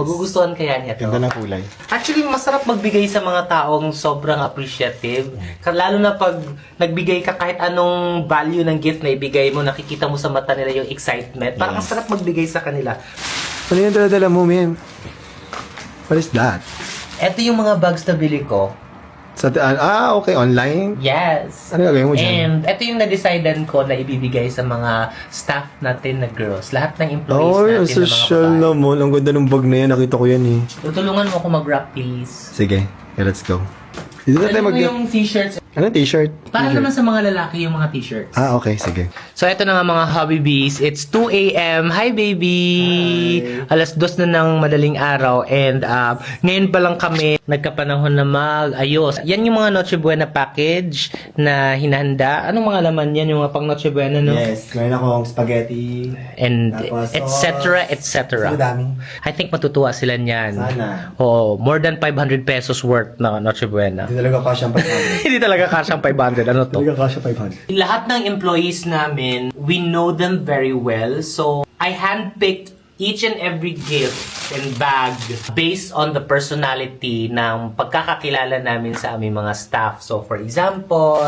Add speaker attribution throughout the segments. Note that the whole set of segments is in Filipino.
Speaker 1: Magugustuhan kaya niya to.
Speaker 2: Ganda ng kulay.
Speaker 1: Actually, masarap magbigay sa mga taong sobrang appreciative. Lalo na pag nagbigay ka kahit anong value ng gift na ibigay mo, nakikita mo sa mata nila yung excitement. Parang
Speaker 2: Yes.
Speaker 1: masarap magbigay sa kanila.
Speaker 2: Ano yung dala-dala mo, man? What is that?
Speaker 1: Ito yung mga bags na bili ko.
Speaker 2: Okay. Online?
Speaker 1: Yes.
Speaker 2: Ano gagawin mo dyan?
Speaker 1: And ito yung na-decidean ko na ibibigay sa mga staff natin na girls. Lahat ng employees
Speaker 2: Oh,
Speaker 1: natin
Speaker 2: ang social
Speaker 1: na mga babae.
Speaker 2: naman. Ang ganda ng bag na yan. Nakita ko yan eh.
Speaker 1: Tutulungan mo ako mag-wrap, please.
Speaker 2: Sige. Okay, let's go. Dito na tayo
Speaker 1: Alam mo yung t-shirts?
Speaker 2: Ano t-shirt?
Speaker 1: Para
Speaker 2: T-shirt.
Speaker 1: naman sa mga lalaki yung mga t-shirts.
Speaker 2: Okay. Sige.
Speaker 1: So, ito na nga mga hobby bees. It's 2 a.m. Hi, baby!
Speaker 2: Hi.
Speaker 1: Alas 2 na ng madaling araw. And ngayon pa lang kami nagkapanahon na mag-ayos. Yan yung mga Noche Buena package na hinahanda. Anong mga laman yan? Yung mga pang Noche Buena, no?
Speaker 2: Yes. Meron akong spaghetti.
Speaker 1: And
Speaker 2: Tapos,
Speaker 1: et cetera, et cetera.
Speaker 2: Ang dami.
Speaker 1: I think matutuwa sila niyan.
Speaker 2: Sana.
Speaker 1: Oh, more than 500 pesos worth na Noche Buena.
Speaker 2: Hindi talaga kasyang 500.
Speaker 1: Hindi talaga kasyang 500. Ano to?
Speaker 2: Talaga kasya 500.
Speaker 1: Lahat ng employees namin, we know them very well. So, I handpicked each and every gift and bag based on the personality ng pagkakakilala namin sa aming mga staff. So, for example,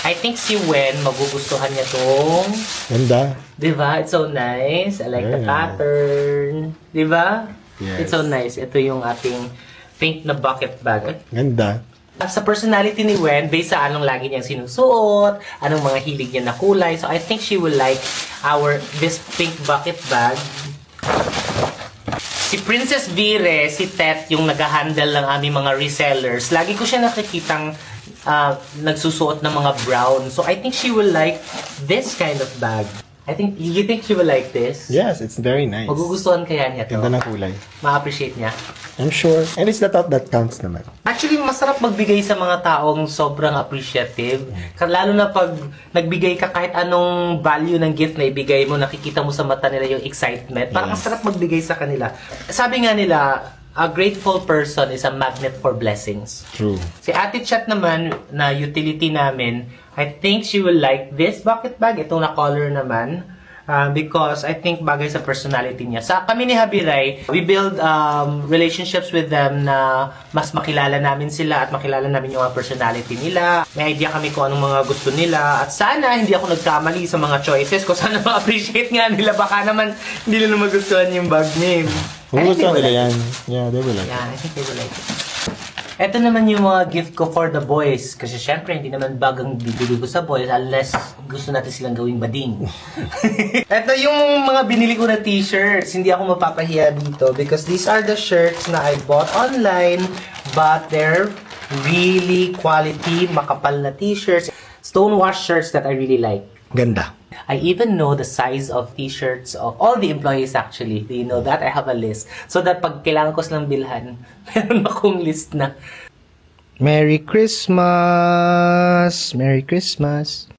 Speaker 1: I think si Wen, magugustuhan niya tong,
Speaker 2: Ganda.
Speaker 1: diba? It's so nice. I like the
Speaker 2: Yeah.
Speaker 1: pattern. Diba?
Speaker 2: Yes.
Speaker 1: It's so nice. Ito yung ating pink na bucket bag.
Speaker 2: Ganda.
Speaker 1: Sa personality ni Wen, based sa anong lagi niyang sinusuot, anong mga hilig niya na kulay. So, I think she will like this pink bucket bag. Si Princess Vire, si Tet, yung nag-handle ng aming mga resellers, lagi ko siya nakikitang nagsusuot ng mga brown. So, I think she will like this kind of bag. You think she will like this?
Speaker 2: Yes, it's very nice.
Speaker 1: Magugustuhan kaya niya to?
Speaker 2: Ganda ng kulay.
Speaker 1: Ma-appreciate niya?
Speaker 2: I'm sure. And it's the thought that counts naman.
Speaker 1: Actually, masarap magbigay sa mga taong sobrang appreciative. Lalo na pag nagbigay ka kahit anong value ng gift na ibigay mo, nakikita mo sa mata nila yung excitement. Parang
Speaker 2: Yes.
Speaker 1: masarap magbigay sa kanila. Sabi nga nila, a grateful person is a magnet for blessings.
Speaker 2: True.
Speaker 1: Si Ate Chat naman, na utility namin, I think she will like this bucket bag. Itong na-color naman. Because I think bagay sa personality niya. Sa kami ni Habiray, we build relationships with them na mas makilala namin sila at makilala namin yung mga personality nila. May idea kami kung anong mga gusto nila. At sana hindi ako nagkamali sa mga choices ko. Sana ma-appreciate nga nila. Baka naman hindi nila magustuhan yung bag name.
Speaker 2: Kung gusto nila yan. Yeah, they will like it.
Speaker 1: Yeah, I think they will like it. Ito naman yung mga gift ko for the boys. Kasi syempre, hindi naman bagang bibili ko sa boys unless gusto natin silang gawing bading. Ito yung mga binili ko na t-shirts. Hindi ako mapapahiya dito because these are the shirts na I bought online but they're really quality, makapal na t-shirts. Stonewash shirts that I really like.
Speaker 2: Ganda.
Speaker 1: I even know the size of t-shirts of all the employees actually. Do you know that? I have a list. So that pag kailangan ko silang bilhan, meron akong list na. Merry Christmas! Merry Christmas!